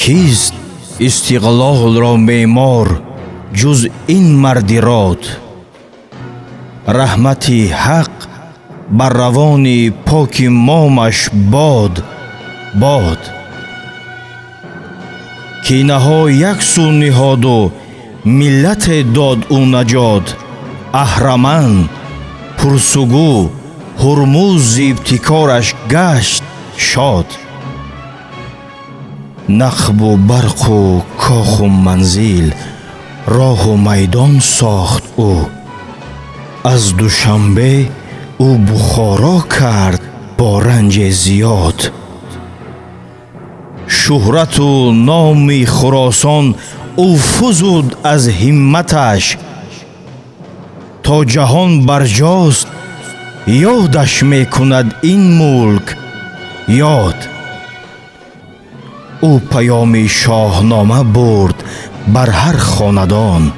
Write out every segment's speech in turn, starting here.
کیست استقلال را معمار جز این مردی راد؟ رحمتی حق بر روان پاک مامش باد باد. کینه ها یک سو نهاد و ملت داد او نجات. اهرمن پرسگو هرموز ابتکارش گشت شاد. نخب و برق و کاخ و منزل راه و میدان ساخت او. از دوشنبه او بخارا کرد با رنج زیاد. شهرت و نام خراسان او فزود از همتش. تا جهان برجاست یادش میکند این ملک یاد. او پیام شاهنامه برد بر هر خاندان.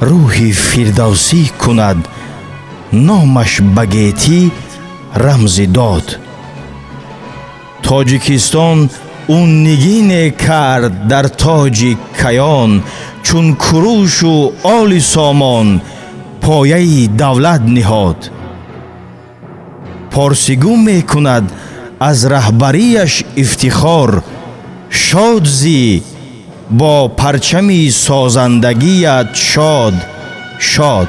روح فردوسی کند نامش بگیتی رمز داد. تاجیکستان اون نگین کرد در تاج کیان. چون کروش و آل سامان پایه دولت نهاد. پارسیگو میکند از رهبریش افتخار. شاد زی با پرچمی سازندگیت شاد شاد.